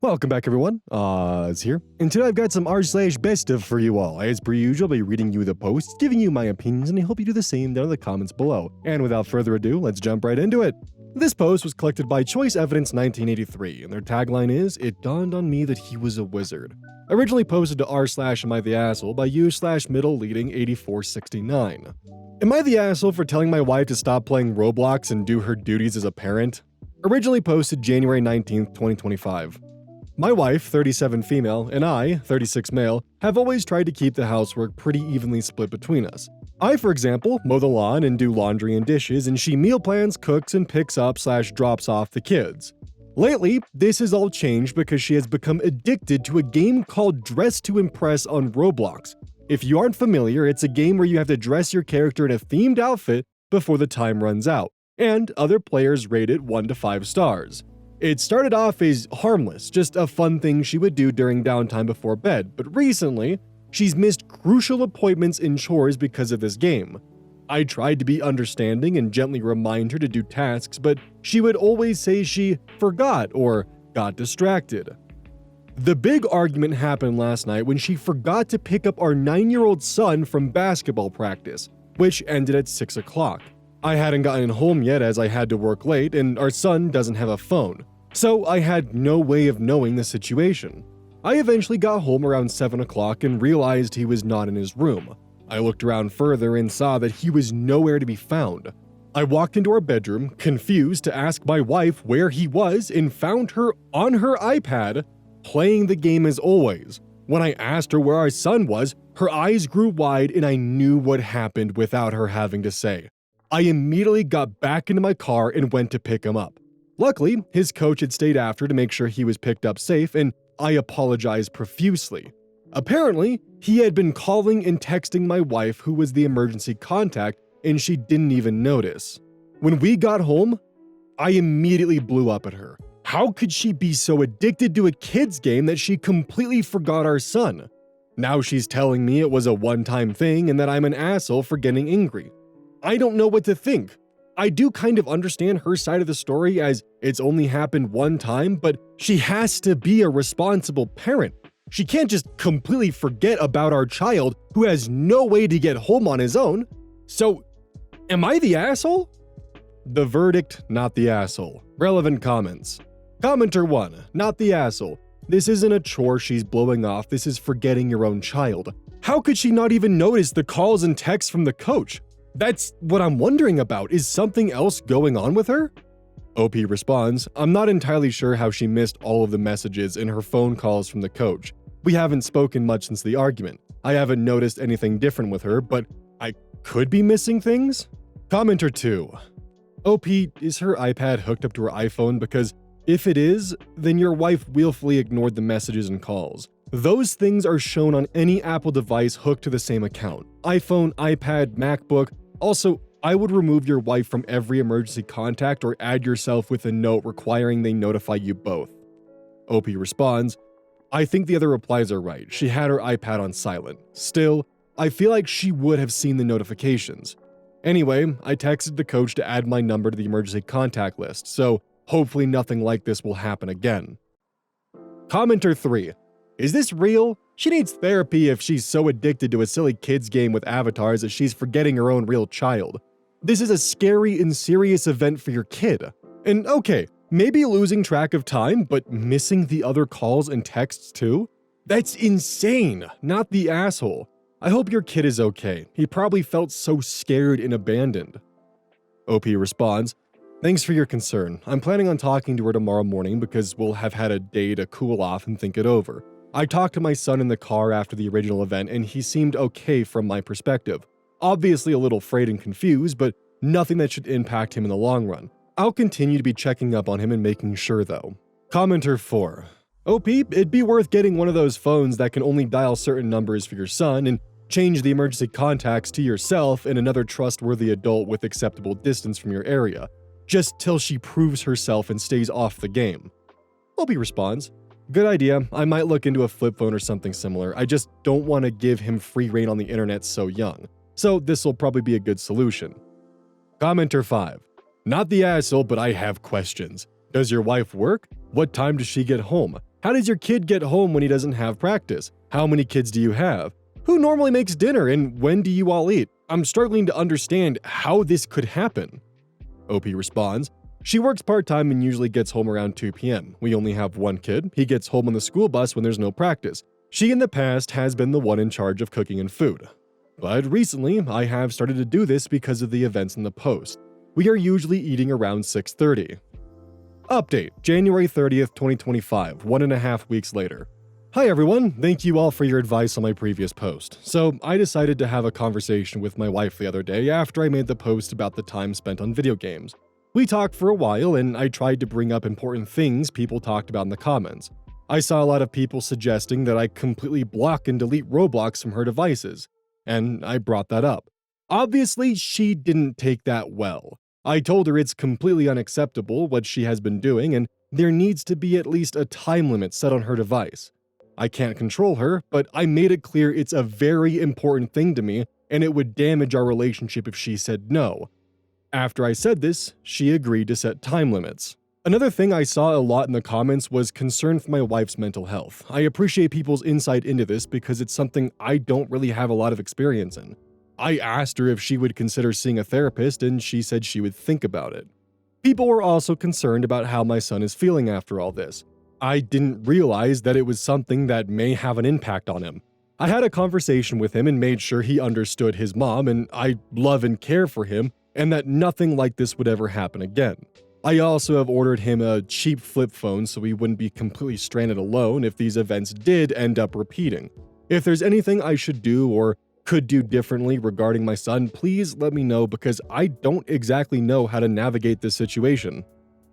Welcome back everyone, it's here, and today I've got some r/BestOf for you all. As per usual, I'll be reading you the posts, giving you my opinions, and I hope you do the same down in the comments below. And without further ado, let's jump right into it. This post was collected by Choice Evidence 1983, and their tagline is, "It dawned on me that he was a wizard." Originally posted to r/amItheasshole by u/middle leading 8469. Am I the asshole for telling my wife to stop playing Roblox and do her duties as a parent? Originally posted January 19th, 2025. My wife, 37 female, and I, 36 male, have always tried to keep the housework pretty evenly split between us. I, for example, mow the lawn and do laundry and dishes, and she meal plans, cooks, and picks up/drops off the kids. Lately, this has all changed because she has become addicted to a game called Dress to Impress on Roblox. If you aren't familiar, it's a game where you have to dress your character in a themed outfit before the time runs out, and other players rate it 1 to 5 stars. It started off as harmless, just a fun thing she would do during downtime before bed, but recently, she's missed crucial appointments and chores because of this game. I tried to be understanding and gently remind her to do tasks, but she would always say she forgot or got distracted. The big argument happened last night when she forgot to pick up our 9-year-old son from basketball practice, which ended at 6 o'clock. I hadn't gotten home yet as I had to work late, and our son doesn't have a phone, so I had no way of knowing the situation. I eventually got home around 7 o'clock and realized he was not in his room. I looked around further and saw that he was nowhere to be found. I walked into our bedroom, confused, to ask my wife where he was, and found her on her iPad, playing the game as always. When I asked her where our son was, her eyes grew wide and I knew what happened without her having to say. I immediately got back into my car and went to pick him up. Luckily, his coach had stayed after to make sure he was picked up safe, and I apologized profusely. Apparently, he had been calling and texting my wife, who was the emergency contact, and she didn't even notice. When we got home, I immediately blew up at her. How could she be so addicted to a kid's game that she completely forgot our son? Now she's telling me it was a one-time thing and that I'm an asshole for getting angry. I don't know what to think. I do kind of understand her side of the story as it's only happened one time, but she has to be a responsible parent. She can't just completely forget about our child who has no way to get home on his own. So, am I the asshole? The verdict, not the asshole. Relevant comments. Commenter 1, not the asshole. This isn't a chore she's blowing off, this is forgetting your own child. How could she not even notice the calls and texts from the coach? That's what I'm wondering about. Is something else going on with her? OP responds, I'm not entirely sure how she missed all of the messages in her phone calls from the coach. We haven't spoken much since the argument. I haven't noticed anything different with her, but I could be missing things? Commenter 2. OP, is her iPad hooked up to her iPhone? Because if it is, then your wife willfully ignored the messages and calls. Those things are shown on any Apple device hooked to the same account. iPhone, iPad, MacBook. Also, I would remove your wife from every emergency contact or add yourself with a note requiring they notify you both. OP responds, I think the other replies are right. She had her iPad on silent. Still, I feel like she would have seen the notifications. Anyway, I texted the coach to add my number to the emergency contact list, so hopefully nothing like this will happen again. Commenter 3. Is this real? She needs therapy if she's so addicted to a silly kids game with avatars that she's forgetting her own real child. This is a scary and serious event for your kid. And okay, maybe losing track of time, but missing the other calls and texts too? That's insane, not the asshole. I hope your kid is okay. He probably felt so scared and abandoned. OP responds, thanks for your concern. I'm planning on talking to her tomorrow morning because we'll have had a day to cool off and think it over. I talked to my son in the car after the original event and he seemed okay from my perspective. Obviously a little afraid and confused, but nothing that should impact him in the long run. I'll continue to be checking up on him and making sure though. Commenter 4. OP, it'd be worth getting one of those phones that can only dial certain numbers for your son and change the emergency contacts to yourself and another trustworthy adult with acceptable distance from your area, just till she proves herself and stays off the game. OP responds, good idea, I might look into a flip phone or something similar. I just don't want to give him free reign on the internet so young. So this will probably be a good solution. Commenter 5. Not the asshole, but I have questions. Does your wife work? What time does she get home? How does your kid get home when he doesn't have practice? How many kids do you have? Who normally makes dinner and when do you all eat? I'm struggling to understand how this could happen. OP responds, she works part-time and usually gets home around 2 p.m. We only have one kid. He gets home on the school bus when there's no practice. She in the past has been the one in charge of cooking and food. But recently, I have started to do this because of the events in the post. We are usually eating around 6:30. Update, January 30th, 2025, 1.5 weeks later. Hi everyone, thank you all for your advice on my previous post. So I decided to have a conversation with my wife the other day after I made the post about the time spent on video games. We talked for a while and I tried to bring up important things people talked about in the comments. I saw a lot of people suggesting that I completely block and delete Roblox from her devices, and I brought that up. Obviously, she didn't take that well. I told her it's completely unacceptable what she has been doing and there needs to be at least a time limit set on her device. I can't control her, but I made it clear it's a very important thing to me and it would damage our relationship if she said no. After I said this, she agreed to set time limits. Another thing I saw a lot in the comments was concern for my wife's mental health. I appreciate people's insight into this because it's something I don't really have a lot of experience in. I asked her if she would consider seeing a therapist and she said she would think about it. People were also concerned about how my son is feeling after all this. I didn't realize that it was something that may have an impact on him. I had a conversation with him and made sure he understood his mom and I love and care for him and that nothing like this would ever happen again. I also have ordered him a cheap flip phone so he wouldn't be completely stranded alone if these events did end up repeating. If there's anything I should do or could do differently regarding my son, please let me know because I don't exactly know how to navigate this situation.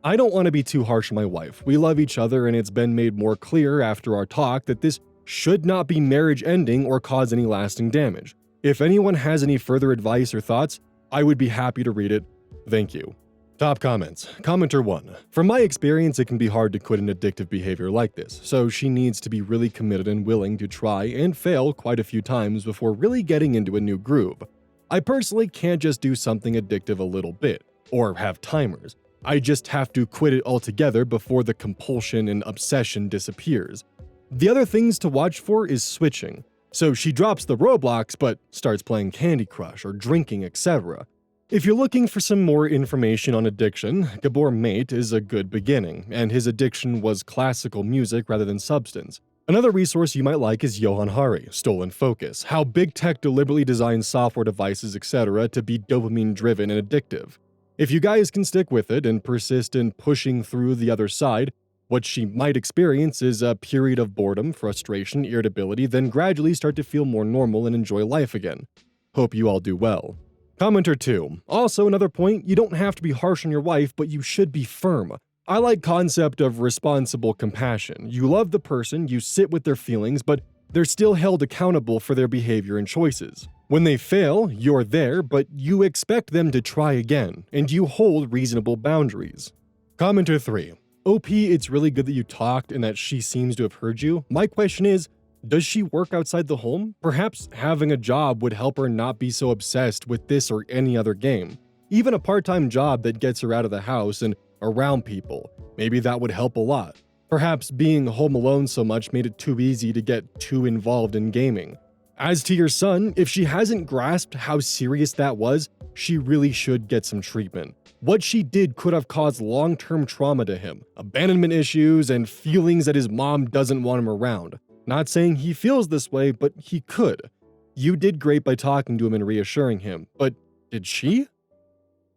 I don't want to be too harsh on my wife. We love each other and it's been made more clear after our talk that this should not be marriage ending or cause any lasting damage. If anyone has any further advice or thoughts, I would be happy to read it. Thank you. Top comments. Commenter 1. From my experience, it can be hard to quit an addictive behavior like this, so she needs to be really committed and willing to try and fail quite a few times before really getting into a new groove. I personally can't just do something addictive a little bit, or have timers. I just have to quit it altogether before the compulsion and obsession disappears. The other things to watch for is switching. So she drops the Roblox but starts playing Candy Crush or drinking, etc. If you're looking for some more information on addiction, Gabor Mate is a good beginning, and his addiction was classical music rather than substance. Another resource you might like is Johan Hari, Stolen Focus, how big tech deliberately designs software devices, etc. to be dopamine-driven and addictive. If you guys can stick with it and persist in pushing through the other side, what she might experience is a period of boredom, frustration, irritability, then gradually start to feel more normal and enjoy life again. Hope you all do well. Commenter 2. Also, another point, you don't have to be harsh on your wife, but you should be firm. I like concept of responsible compassion. You love the person, you sit with their feelings, but they're still held accountable for their behavior and choices. When they fail, you're there, but you expect them to try again, and you hold reasonable boundaries. Commenter 3. OP, it's really good that you talked and that she seems to have heard you. My question is, does she work outside the home? Perhaps having a job would help her not be so obsessed with this or any other game. Even a part-time job that gets her out of the house and around people. Maybe that would help a lot. Perhaps being home alone so much made it too easy to get too involved in gaming. As to your son, if she hasn't grasped how serious that was, she really should get some treatment. What she did could have caused long-term trauma to him, abandonment issues, and feelings that his mom doesn't want him around. Not saying he feels this way, but he could. You did great by talking to him and reassuring him, but did she?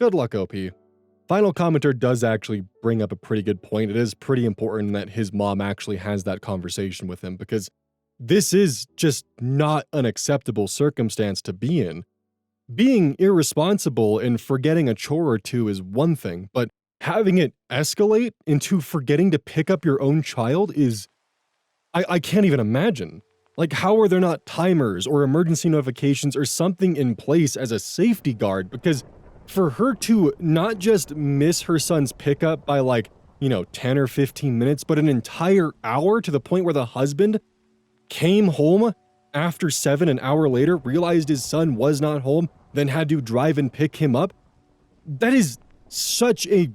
Good luck, OP. Final commenter does actually bring up a pretty good point. It is pretty important that his mom actually has that conversation with him because this is just not an acceptable circumstance to be in. Being irresponsible and forgetting a chore or two is one thing, but having it escalate into forgetting to pick up your own child is... I can't even imagine. Like, how are there not timers or emergency notifications or something in place as a safety guard? Because for her to not just miss her son's pickup by 10 or 15 minutes, but an entire hour to the point where the husband came home after 7 an hour later, realized his son was not home, then had to drive and pick him up. That is such a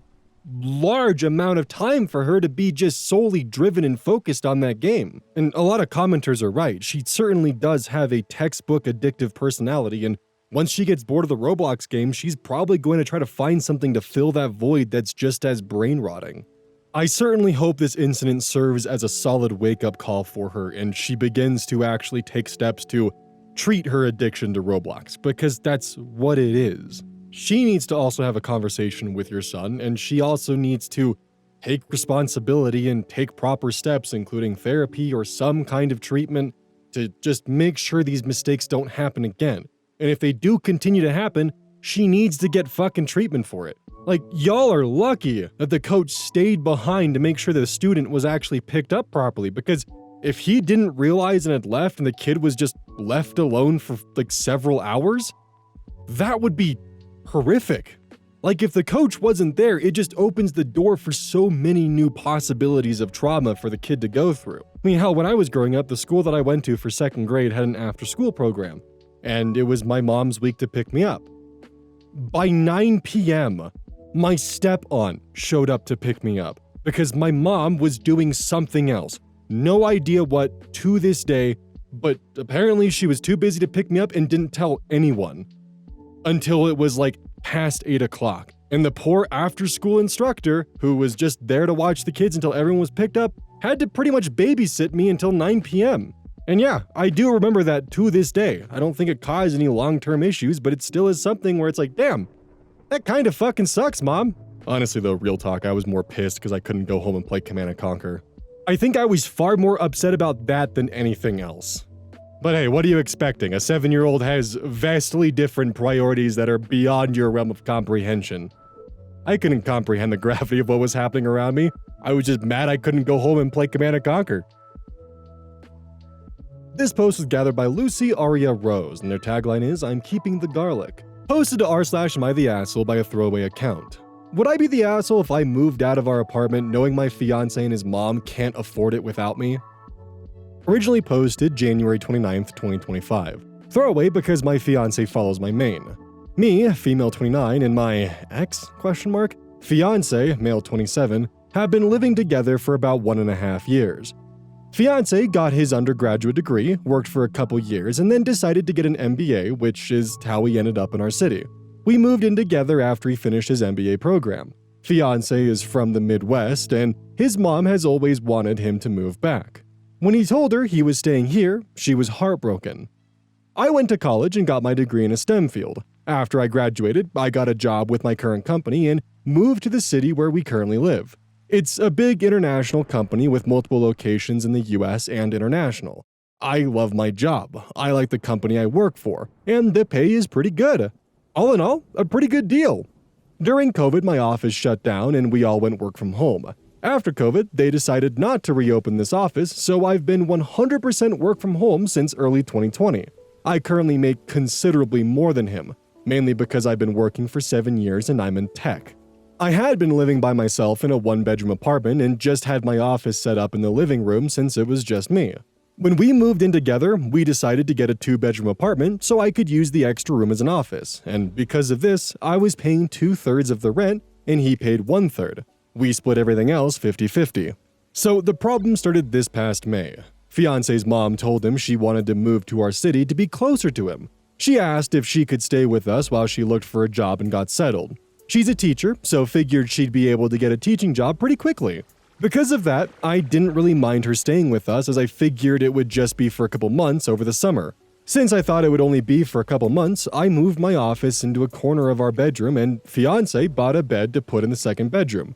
large amount of time for her to be just solely driven and focused on that game. And a lot of commenters are right. She certainly does have a textbook addictive personality, and once she gets bored of the Roblox game, she's probably going to try to find something to fill that void that's just as brain-rotting. I certainly hope this incident serves as a solid wake-up call for her and she begins to actually take steps to treat her addiction to Roblox, because that's what it is. She needs to also have a conversation with your son, and she also needs to take responsibility and take proper steps, including therapy or some kind of treatment, to just make sure these mistakes don't happen again. And if they do continue to happen, she needs to get fucking treatment for it. Like, y'all are lucky that the coach stayed behind to make sure the student was actually picked up properly, because if he didn't realize and had left and the kid was just left alone for like several hours, that would be horrific. Like, if the coach wasn't there, it just opens the door for so many new possibilities of trauma for the kid to go through. I mean, hell, when I was growing up, the school that I went to for 2nd grade had an after-school program, and it was my mom's week to pick me up. By 9 p.m., my step-aunt showed up to pick me up because my mom was doing something else. No idea what to this day, but apparently she was too busy to pick me up and didn't tell anyone until it was like past 8 o'clock. And the poor after-school instructor, who was just there to watch the kids until everyone was picked up, had to pretty much babysit me until 9 p.m. And yeah, I do remember that to this day. I don't think it caused any long-term issues, but it still is something where it's like, damn, that kind of fucking sucks, Mom. Honestly though, real talk, I was more pissed because I couldn't go home and play Command & Conquer. I think I was far more upset about that than anything else. But hey, what are you expecting? A 7-year-old has vastly different priorities that are beyond your realm of comprehension. I couldn't comprehend the gravity of what was happening around me. I was just mad I couldn't go home and play Command & Conquer. This post was gathered by Lucy Aria Rose, and their tagline is, "I'm keeping the garlic." Posted to r/amItheasshole by a throwaway account. Would I be the asshole if I moved out of our apartment knowing my fiancé and his mom can't afford it without me? Originally posted January 29th, 2025. Throwaway because my fiancé follows my main. Me, female 29, and my ex, fiancé, male 27, have been living together for about 1.5 years. Fiancé got his undergraduate degree, worked for a couple years, and then decided to get an MBA, which is how he ended up in our city. We moved in together after he finished his MBA program. Fiancé is from the Midwest, and his mom has always wanted him to move back. When he told her he was staying here, she was heartbroken. I went to college and got my degree in a STEM field. After I graduated, I got a job with my current company and moved to the city where we currently live. It's a big international company with multiple locations in the US and international. I love my job, I like the company I work for, and the pay is pretty good. All in all, a pretty good deal. During COVID, my office shut down and we all went work from home. After COVID, they decided not to reopen this office, so I've been 100% work from home since early 2020. I currently make considerably more than him, mainly because I've been working for 7 years and I'm in tech. I had been living by myself in a 1-bedroom apartment and just had my office set up in the living room since it was just me. When we moved in together, we decided to get a 2-bedroom apartment so I could use the extra room as an office, and because of this, I was paying 2/3 of the rent and he paid 1/3. We split everything else 50-50. So the problem started this past May. Fiancé's mom told him she wanted to move to our city to be closer to him. She asked if she could stay with us while she looked for a job and got settled. She's a teacher, so figured she'd be able to get a teaching job pretty quickly. Because of that, I didn't really mind her staying with us as I figured it would just be for a couple months over the summer. Since I thought it would only be for a couple months, I moved my office into a corner of our bedroom and fiancé bought a bed to put in the 2nd bedroom.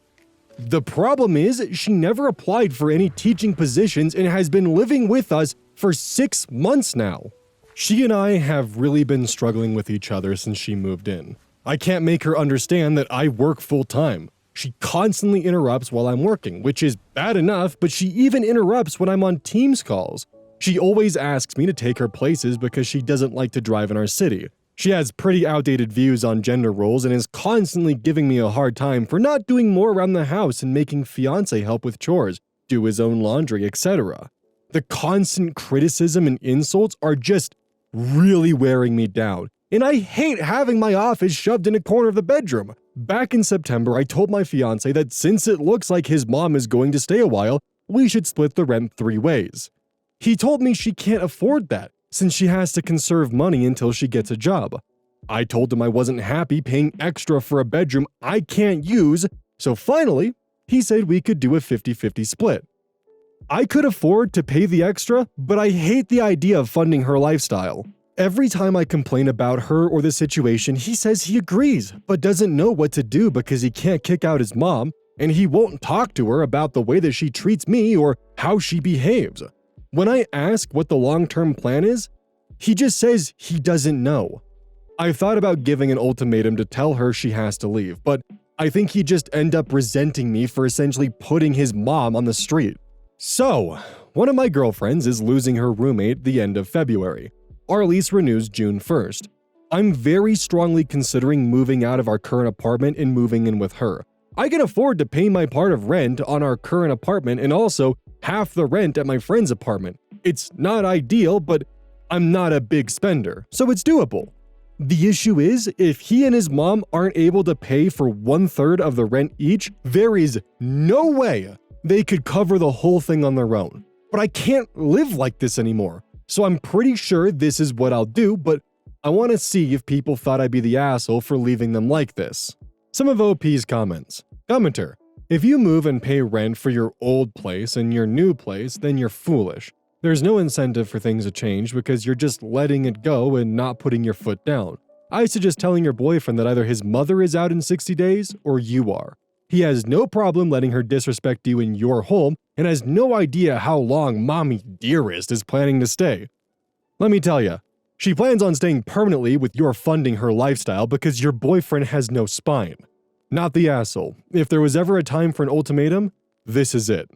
The problem is, she never applied for any teaching positions and has been living with us for 6 months now. She and I have really been struggling with each other since she moved in. I can't make her understand that I work full-time. She constantly interrupts while I'm working, which is bad enough, but she even interrupts when I'm on Teams calls. She always asks me to take her places because she doesn't like to drive in our city. She has pretty outdated views on gender roles and is constantly giving me a hard time for not doing more around the house and making fiancé help with chores, do his own laundry, etc. The constant criticism and insults are just really wearing me down, and I hate having my office shoved in a corner of the bedroom. Back in September, I told my fiancé that since it looks like his mom is going to stay a while, we should split the rent 3 ways. He told me she can't afford that, since she has to conserve money until she gets a job. I told him I wasn't happy paying extra for a bedroom I can't use, so finally, he said we could do a 50-50 split. I could afford to pay the extra, but I hate the idea of funding her lifestyle. Every time I complain about her or the situation, he says he agrees, but doesn't know what to do because he can't kick out his mom, and he won't talk to her about the way that she treats me or how she behaves. When I ask what the long-term plan is, he just says he doesn't know. I thought about giving an ultimatum to tell her she has to leave, but I think he'd just end up resenting me for essentially putting his mom on the street. So, one of my girlfriends is losing her roommate the end of February. Our lease renews June 1st. I'm very strongly considering moving out of our current apartment and moving in with her. I can afford to pay my part of rent on our current apartment and also half the rent at my friend's apartment. It's not ideal, but I'm not a big spender, so it's doable. The issue is, if he and his mom aren't able to pay for 1/3 of the rent each, there is no way they could cover the whole thing on their own. But I can't live like this anymore, so I'm pretty sure this is what I'll do, but I want to see if people thought I'd be the asshole for leaving them like this. Some of OP's comments. Commenter: if you move and pay rent for your old place and your new place, then you're foolish. There's no incentive for things to change because you're just letting it go and not putting your foot down. I suggest telling your boyfriend that either his mother is out in 60 days or you are. He has no problem letting her disrespect you in your home and has no idea how long Mommy Dearest is planning to stay. Let me tell you, she plans on staying permanently with your funding her lifestyle because your boyfriend has no spine. Not the asshole. If there was ever a time for an ultimatum, this is it.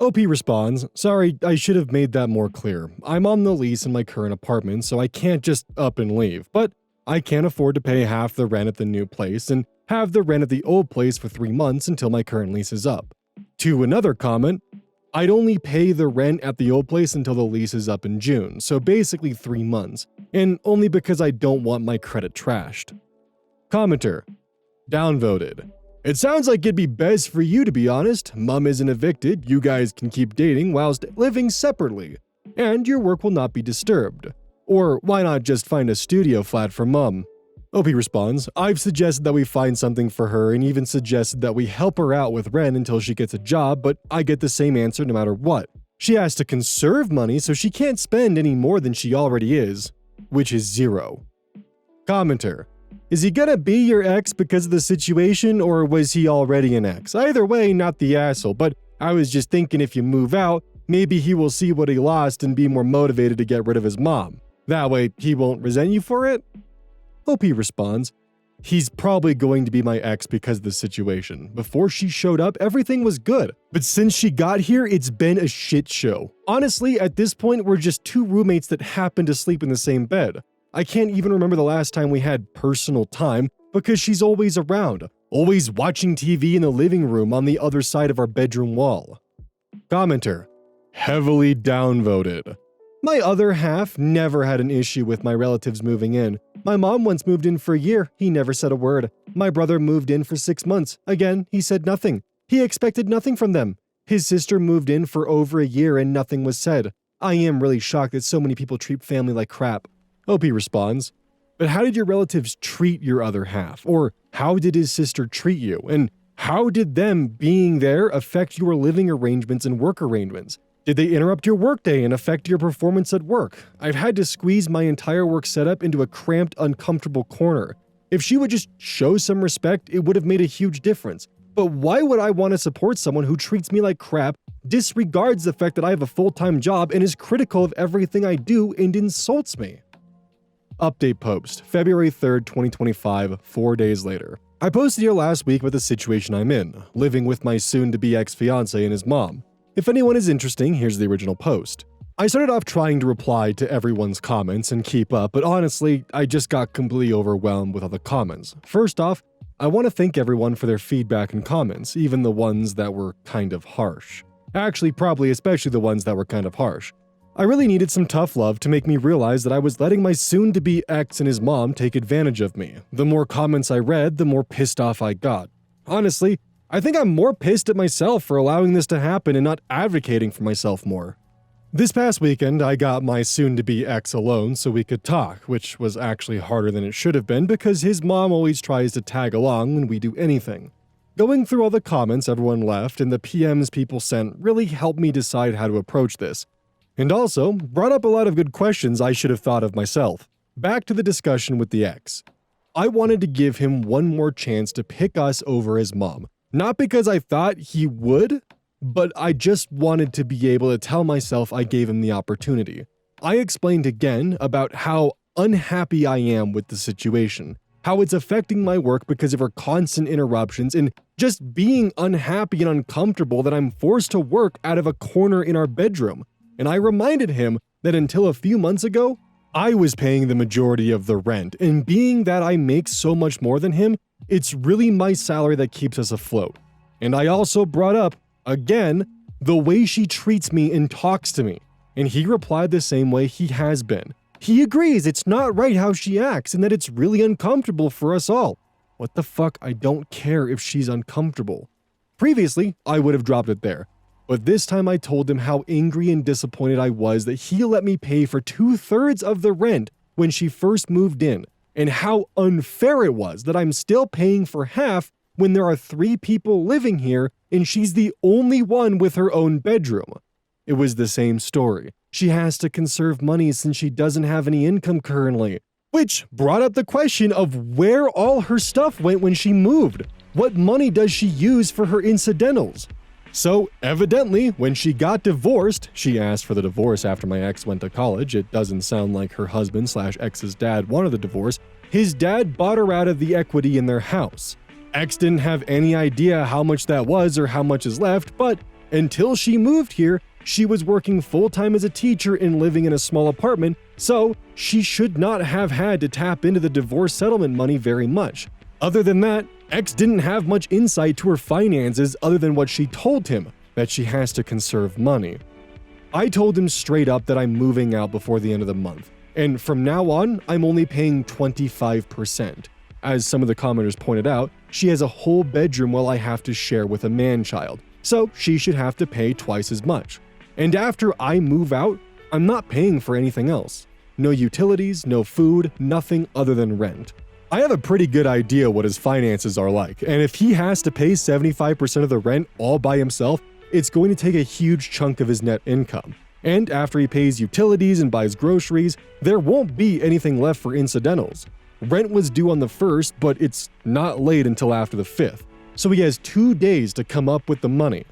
OP responds, sorry, I should have made that more clear. I'm on the lease in my current apartment, so I can't just up and leave, but I can't afford to pay half the rent at the new place and have the rent at the old place for 3 months until my current lease is up. To another comment, I'd only pay the rent at the old place until the lease is up in June, so basically 3 months, and only because I don't want my credit trashed. Commenter: downvoted. It sounds like it'd be best for you, to be honest. Mom isn't evicted, you guys can keep dating whilst living separately, and your work will not be disturbed. Or why not just find a studio flat for Mom? OP responds, I've suggested that we find something for her and even suggested that we help her out with rent until she gets a job, but I get the same answer no matter what. She has to conserve money so she can't spend any more than she already is, which is 0. Commenter: is he gonna be your ex because of the situation, or was he already an ex? Either way, not the asshole, but I was just thinking if you move out, maybe he will see what he lost and be more motivated to get rid of his mom. That way, he won't resent you for it? OP responds, he's probably going to be my ex because of the situation. Before she showed up, everything was good, but since she got here, it's been a shit show. Honestly, at this point, we're just 2 roommates that happen to sleep in the same bed. I can't even remember the last time we had personal time because she's always around, always watching TV in the living room on the other side of our bedroom wall. Commenter: heavily downvoted. My other half never had an issue with my relatives moving in. My mom once moved in for a year, he never said a word. My brother moved in for 6 months. Again, he said nothing. He expected nothing from them. His sister moved in for over a year and nothing was said. I am really shocked that so many people treat family like crap. OP responds, but how did your relatives treat your other half? Or how did his sister treat you? And how did them being there affect your living arrangements and work arrangements? Did they interrupt your workday and affect your performance at work? I've had to squeeze my entire work setup into a cramped, uncomfortable corner. If she would just show some respect, it would have made a huge difference. But why would I want to support someone who treats me like crap, disregards the fact that I have a full-time job, and is critical of everything I do and insults me? Update post, February 3rd, 2025, 4 days later. I posted here last week about the situation I'm in, living with my soon-to-be ex-fiancé and his mom. If anyone is interested, here's the original post. I started off trying to reply to everyone's comments and keep up, but honestly, I just got completely overwhelmed with all the comments. First off, I want to thank everyone for their feedback and comments, even the ones that were kind of harsh. Actually, probably especially the ones that were kind of harsh. I really needed some tough love to make me realize that I was letting my soon-to-be ex and his mom take advantage of me. The more comments I read, the more pissed off I got. Honestly, I think I'm more pissed at myself for allowing this to happen and not advocating for myself more. This past weekend, I got my soon-to-be ex alone so we could talk, which was actually harder than it should have been because his mom always tries to tag along when we do anything. Going through all the comments everyone left and the PMs people sent really helped me decide how to approach this. And also, brought up a lot of good questions I should have thought of myself. Back to the discussion with the ex. I wanted to give him one more chance to pick us over his mom. Not because I thought he would, but I just wanted to be able to tell myself I gave him the opportunity. I explained again about how unhappy I am with the situation, how it's affecting my work because of her constant interruptions, and just being unhappy and uncomfortable that I'm forced to work out of a corner in our bedroom. And I reminded him that until a few months ago, I was paying the majority of the rent, and being that I make so much more than him, it's really my salary that keeps us afloat. And I also brought up, again, the way she treats me and talks to me, and he replied the same way he has been. He agrees it's not right how she acts and that it's really uncomfortable for us all. What the fuck, I don't care if she's uncomfortable. Previously, I would have dropped it there. But this time I told him how angry and disappointed I was that he let me pay for 2/3 of the rent when she first moved in, and how unfair it was that I'm still paying for half when there are 3 people living here and she's the only one with her own bedroom. It was the same story. She has to conserve money since she doesn't have any income currently, which brought up the question of where all her stuff went when she moved. What money does she use for her incidentals? So, evidently, when she got divorced, she asked for the divorce after my ex went to college. It doesn't sound like her husband/ex's dad wanted the divorce. His dad bought her out of the equity in their house. Ex didn't have any idea how much that was or how much is left, but until she moved here, she was working full-time as a teacher and living in a small apartment, so she should not have had to tap into the divorce settlement money very much. Other than that, Ex didn't have much insight to her finances other than what she told him, that she has to conserve money. I told him straight up that I'm moving out before the end of the month, and from now on, I'm only paying 25%. As some of the commenters pointed out, she has a whole bedroom while I have to share with a man-child, so she should have to pay twice as much. And after I move out, I'm not paying for anything else. No utilities, no food, nothing other than rent. I have a pretty good idea what his finances are like, and if he has to pay 75% of the rent all by himself, it's going to take a huge chunk of his net income. And after he pays utilities and buys groceries, there won't be anything left for incidentals. Rent was due on the 1st, but it's not late until after the 5th, so he has 2 days to come up with the money.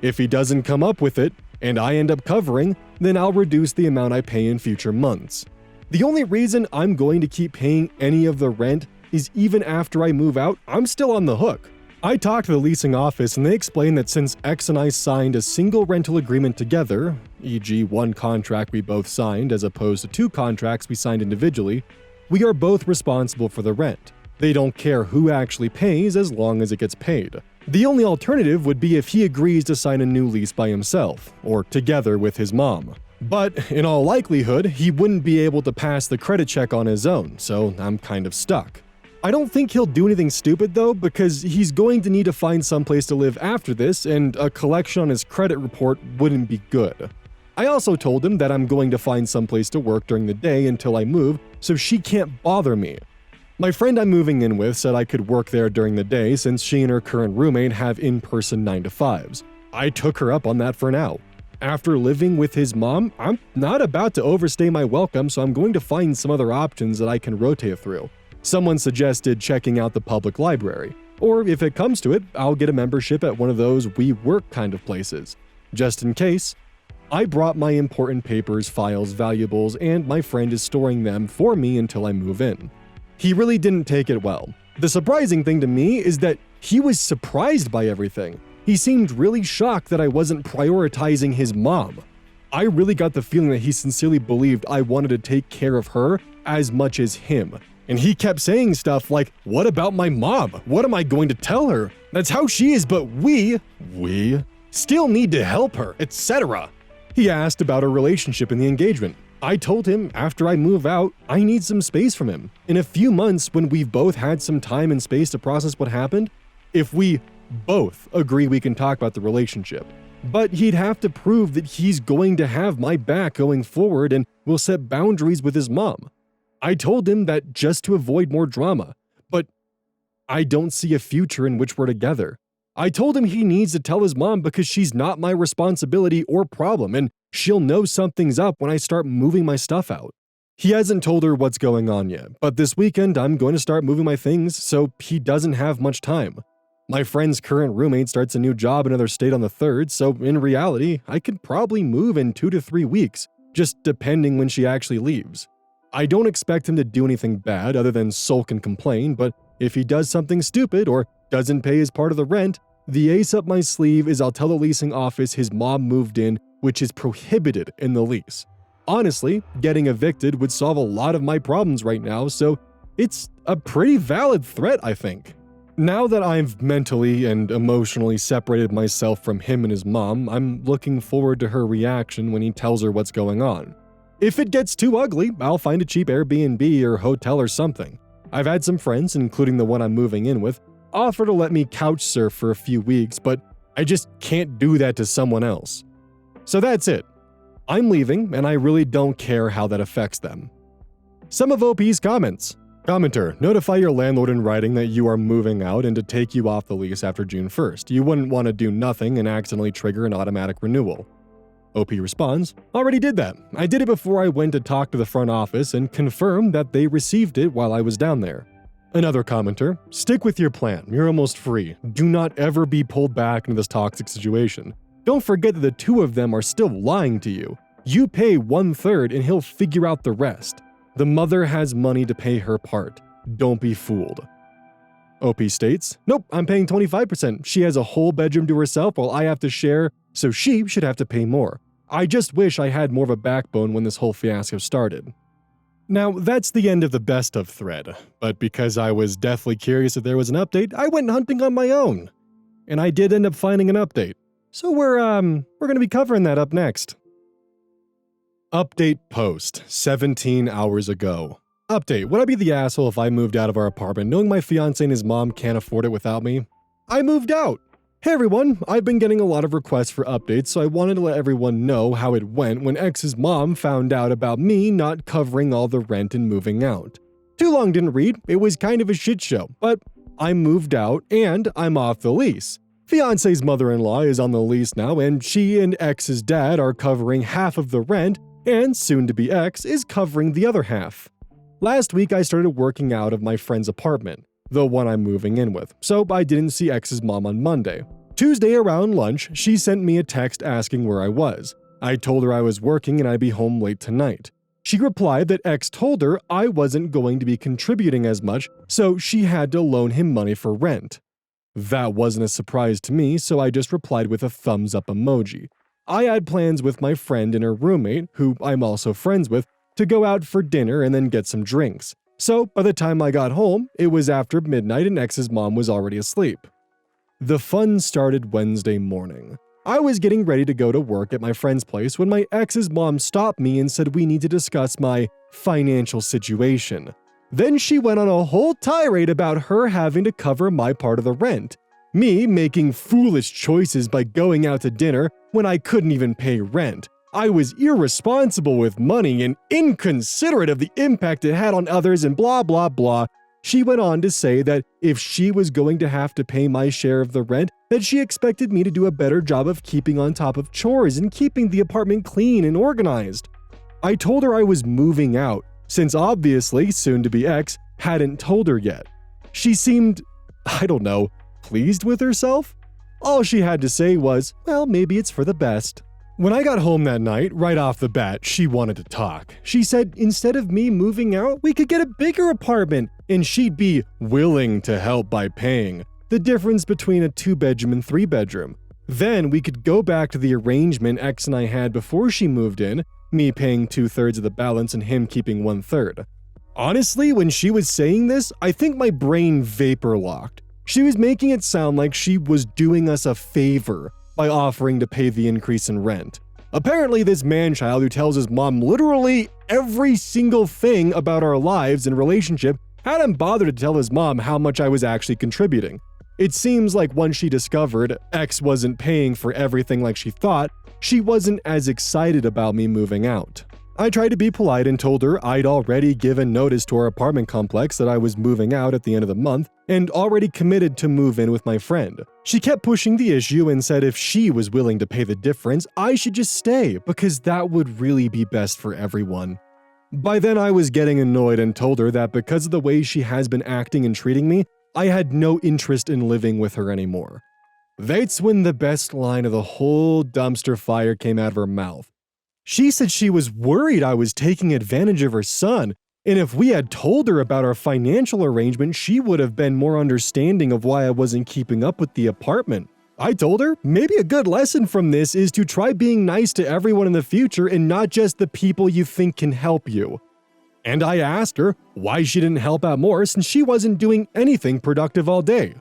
If he doesn't come up with it, and I end up covering, then I'll reduce the amount I pay in future months. The only reason I'm going to keep paying any of the rent is even after I move out, I'm still on the hook. I talked to the leasing office and they explained that since X and I signed a single rental agreement together, e.g. one contract we both signed as opposed to 2 contracts we signed individually, we are both responsible for the rent. They don't care who actually pays as long as it gets paid. The only alternative would be if he agrees to sign a new lease by himself, or together with his mom. But in all likelihood, he wouldn't be able to pass the credit check on his own, so I'm kind of stuck. I don't think he'll do anything stupid though, because he's going to need to find someplace to live after this, and a collection on his credit report wouldn't be good. I also told him that I'm going to find someplace to work during the day until I move, so she can't bother me. My friend I'm moving in with said I could work there during the day since she and her current roommate have in-person 9-to-5s. I took her up on that for now. After living with his mom, I'm not about to overstay my welcome, so I'm going to find some other options that I can rotate through. Someone suggested checking out the public library, or if it comes to it, I'll get a membership at one of those WeWork kind of places. Just in case, I brought my important papers, files, valuables, and my friend is storing them for me until I move in. He really didn't take it well. The surprising thing to me is that he was surprised by everything. He seemed really shocked that I wasn't prioritizing his mom. I really got the feeling that he sincerely believed I wanted to take care of her as much as him. And he kept saying stuff like, "What about my mom? What am I going to tell her? That's how she is, but we still need to help her," etc. He asked about our relationship and the engagement. I told him after I move out, I need some space from him. In a few months, when we've both had some time and space to process what happened, if we both agree, we can talk about the relationship. But he'd have to prove that he's going to have my back going forward and will set boundaries with his mom. I told him that just to avoid more drama, but I don't see a future in which we're together. I told him he needs to tell his mom because she's not my responsibility or problem, and she'll know something's up when I start moving my stuff out. He hasn't told her what's going on yet, but this weekend I'm going to start moving my things, so he doesn't have much time. My friend's current roommate starts a new job in another state on the 3rd, so in reality, I could probably move in 2 to 3 weeks, just depending when she actually leaves. I don't expect him to do anything bad other than sulk and complain, but if he does something stupid or doesn't pay his part of the rent, the ace up my sleeve is I'll tell the leasing office his mom moved in, which is prohibited in the lease. Honestly, getting evicted would solve a lot of my problems right now, so it's a pretty valid threat, I think. Now that I've mentally and emotionally separated myself from him and his mom, I'm looking forward to her reaction when he tells her what's going on. If it gets too ugly, I'll find a cheap Airbnb or hotel or something. I've had some friends, including the one I'm moving in with, offer to let me couch surf for a few weeks, but I just can't do that to someone else. So that's it. I'm leaving, and I really don't care how that affects them. Some of OP's comments. Commenter, notify your landlord in writing that you are moving out and to take you off the lease after June 1st. You wouldn't want to do nothing and accidentally trigger an automatic renewal. OP responds, already did that. I did it before I went to talk to the front office and confirmed that they received it while I was down there. Another commenter, stick with your plan. You're almost free. Do not ever be pulled back into this toxic situation. Don't forget that the two of them are still lying to you. You pay 1/3 and he'll figure out the rest. The mother has money to pay her part. Don't be fooled. OP states, nope, I'm paying 25%. She has a whole bedroom to herself while I have to share, so she should have to pay more. I just wish I had more of a backbone when this whole fiasco started. Now, that's the end of the best of thread, but because I was deathly curious if there was an update, I went hunting on my own. And I did end up finding an update. So we're going to be covering that up next. Update post, 17 hours ago. Update, would I be the asshole if I moved out of our apartment knowing my fiancé and his mom can't afford it without me? I moved out! Hey everyone, I've been getting a lot of requests for updates, so I wanted to let everyone know how it went when X's mom found out about me not covering all the rent and moving out. Too long didn't read, it was kind of a shit show, but I moved out and I'm off the lease. Fiancé's mother-in-law is on the lease now and she and X's dad are covering half of the rent and soon-to-be X is covering the other half. Last week I started working out of my friend's apartment, the one I'm moving in with, so I didn't see X's mom on Monday. Tuesday around lunch, she sent me a text asking where I was. I told her I was working and I'd be home late tonight. She replied that X told her I wasn't going to be contributing as much, so she had to loan him money for rent. That wasn't a surprise to me, so I just replied with a thumbs up emoji. I had plans with my friend and her roommate, who I'm also friends with, to go out for dinner and then get some drinks. So by the time I got home, it was after midnight and X's mom was already asleep. The fun started Wednesday morning. I was getting ready to go to work at my friend's place when my ex's mom stopped me and said we need to discuss my financial situation. Then she went on a whole tirade about her having to cover my part of the rent, me making foolish choices by going out to dinner when I couldn't even pay rent. I was irresponsible with money and inconsiderate of the impact it had on others and blah blah blah. She went on to say that if she was going to have to pay my share of the rent, that she expected me to do a better job of keeping on top of chores and keeping the apartment clean and organized. I told her I was moving out, since obviously soon-to-be X hadn't told her yet. She seemed, I don't know, pleased with herself? All she had to say was, well, maybe it's for the best. When I got home that night, right off the bat, she wanted to talk. She said instead of me moving out, we could get a bigger apartment, and she'd be willing to help by paying the difference between a 2-bedroom and 3-bedroom. Then we could go back to the arrangement X and I had before she moved in, me paying 2/3 of the balance and him keeping 1/3. Honestly, when she was saying this, I think my brain vapor locked. She was making it sound like she was doing us a favor by offering to pay the increase in rent. Apparently, this man-child who tells his mom literally every single thing about our lives and relationship hadn't bothered to tell his mom how much I was actually contributing. It seems like once she discovered X wasn't paying for everything like she thought, she wasn't as excited about me moving out. I tried to be polite and told her I'd already given notice to our apartment complex that I was moving out at the end of the month and already committed to move in with my friend. She kept pushing the issue and said if she was willing to pay the difference, I should just stay because that would really be best for everyone. By then I was getting annoyed and told her that because of the way she has been acting and treating me, I had no interest in living with her anymore. That's when the best line of the whole dumpster fire came out of her mouth. She said she was worried I was taking advantage of her son, and if we had told her about our financial arrangement, she would have been more understanding of why I wasn't keeping up with the apartment. I told her maybe a good lesson from this is to try being nice to everyone in the future and not just the people you think can help you. And I asked her why she didn't help out more since she wasn't doing anything productive all day.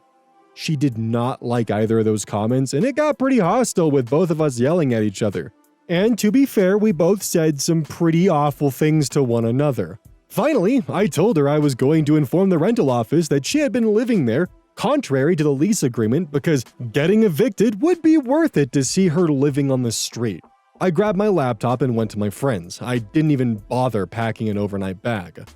She did not like either of those comments, and it got pretty hostile with both of us yelling at each other. And to be fair, we both said some pretty awful things to one another. Finally, I told her I was going to inform the rental office that she had been living there contrary to the lease agreement because getting evicted would be worth it to see her living on the street. I grabbed my laptop and went to my friend's. I didn't even bother packing an overnight bag.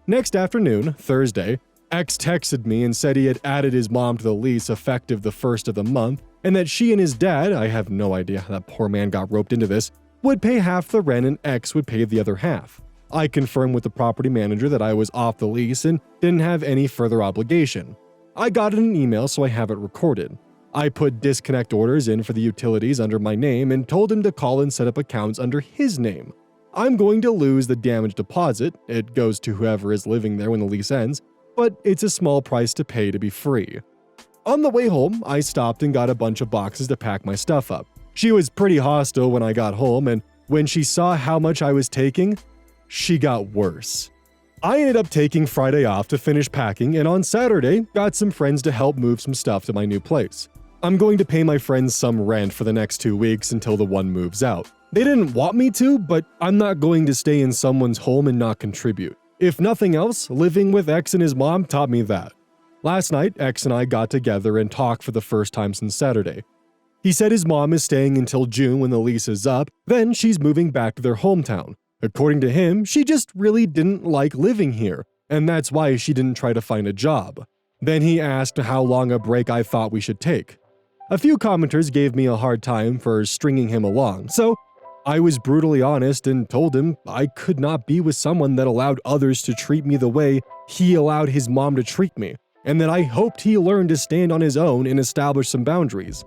Next afternoon, Thursday, X texted me and said he had added his mom to the lease effective the first of the month, and that she and his dad, I have no idea how that poor man got roped into this, would pay half the rent and X would pay the other half. I confirmed with the property manager that I was off the lease and didn't have any further obligation. I got an email so I have it recorded. I put disconnect orders in for the utilities under my name and told him to call and set up accounts under his name. I'm going to lose the damage deposit, it goes to whoever is living there when the lease ends, but it's a small price to pay to be free. On the way home, I stopped and got a bunch of boxes to pack my stuff up. She was pretty hostile when I got home, and when she saw how much I was taking, she got worse. I ended up taking Friday off to finish packing, and on Saturday, got some friends to help move some stuff to my new place. I'm going to pay my friends some rent for the next 2 weeks until the one moves out. They didn't want me to, but I'm not going to stay in someone's home and not contribute. If nothing else, living with X and his mom taught me that. Last night, X and I got together and talked for the first time since Saturday. He said his mom is staying until June when the lease is up, then she's moving back to their hometown. According to him, she just really didn't like living here, and that's why she didn't try to find a job. Then he asked how long a break I thought we should take. A few commenters gave me a hard time for stringing him along, so I was brutally honest and told him I could not be with someone that allowed others to treat me the way he allowed his mom to treat me, and that I hoped he learned to stand on his own and establish some boundaries.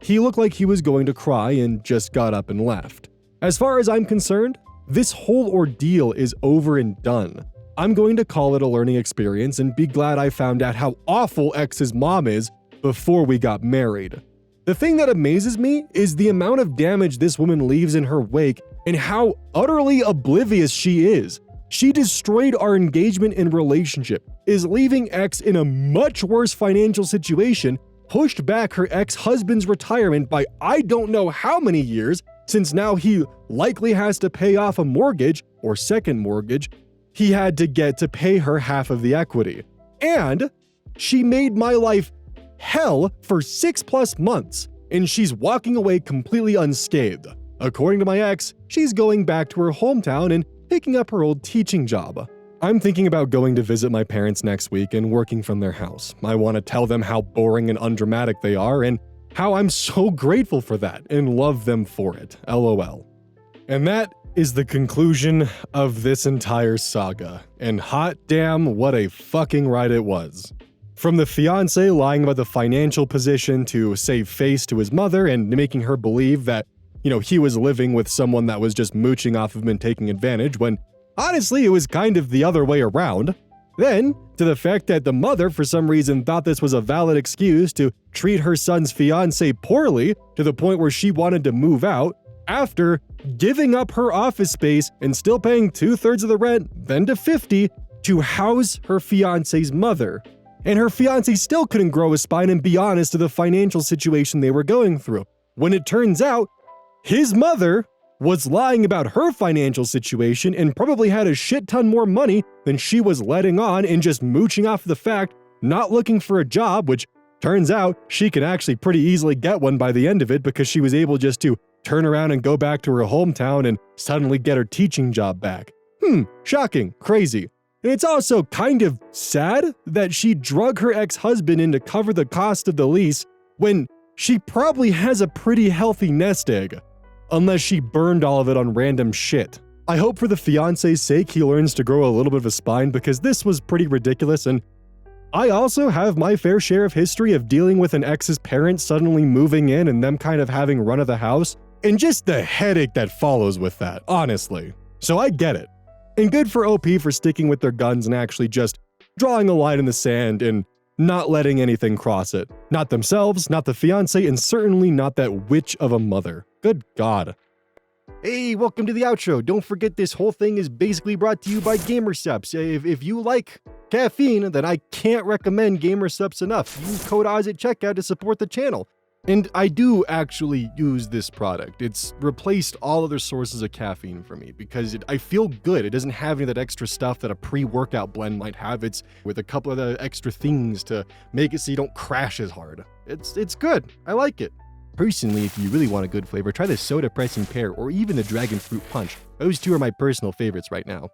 He looked like he was going to cry and just got up and left. As far as I'm concerned, this whole ordeal is over and done. I'm going to call it a learning experience and be glad I found out how awful X's mom is before we got married. The thing that amazes me is the amount of damage this woman leaves in her wake and how utterly oblivious she is. She destroyed our engagement and relationship, is leaving X in a much worse financial situation, pushed back her ex-husband's retirement by I don't know how many years, since now he likely has to pay off a mortgage or second mortgage he had to get to pay her half of the equity. And she made my life hell for 6+ months, and she's walking away completely unscathed. According to my ex, she's going back to her hometown and picking up her old teaching job. I'm thinking about going to visit my parents next week and working from their house. I want to tell them how boring and undramatic they are and how I'm so grateful for that and love them for it. LOL. And that is the conclusion of this entire saga. And hot damn, what a fucking ride it was. From the fiancé lying about the financial position to save face to his mother and making her believe that, he was living with someone that was just mooching off of him and taking advantage when honestly it was kind of the other way around. Then, to the fact that the mother for some reason thought this was a valid excuse to treat her son's fiancé poorly to the point where she wanted to move out after giving up her office space and still paying 2/3 of the rent, then to 50 to house her fiancé's mother. And her fiancé still couldn't grow a spine and be honest to the financial situation they were going through, when it turns out his mother was lying about her financial situation and probably had a shit ton more money than she was letting on and just mooching off the fact, not looking for a job, which turns out she can actually pretty easily get one by the end of it because she was able just to turn around and go back to her hometown and suddenly get her teaching job back. Shocking, crazy. And it's also kind of sad that she drug her ex-husband in to cover the cost of the lease when she probably has a pretty healthy nest egg, unless she burned all of it on random shit. I hope for the fiancé's sake he learns to grow a little bit of a spine because this was pretty ridiculous, and I also have my fair share of history of dealing with an ex's parents suddenly moving in and them kind of having run of the house, and just the headache that follows with that, honestly. So I get it. And good for OP for sticking with their guns and actually just drawing a line in the sand and not letting anything cross it. Not themselves, not the fiancé, and certainly not that witch of a mother. Good God. Hey, welcome to the outro. Don't forget this whole thing is basically brought to you by GamerSupps. If you like caffeine, then I can't recommend GamerSupps enough. Use code Oz at checkout to support the channel. And I do actually use this product. It's replaced all other sources of caffeine for me because I feel good. It doesn't have any of that extra stuff that a pre-workout blend might have. It's with a couple of the extra things to make it so you don't crash as hard. It's good. I like it. Personally, if you really want a good flavor, try the Soda Pressing Pear or even the Dragon Fruit Punch. Those two are my personal favorites right now.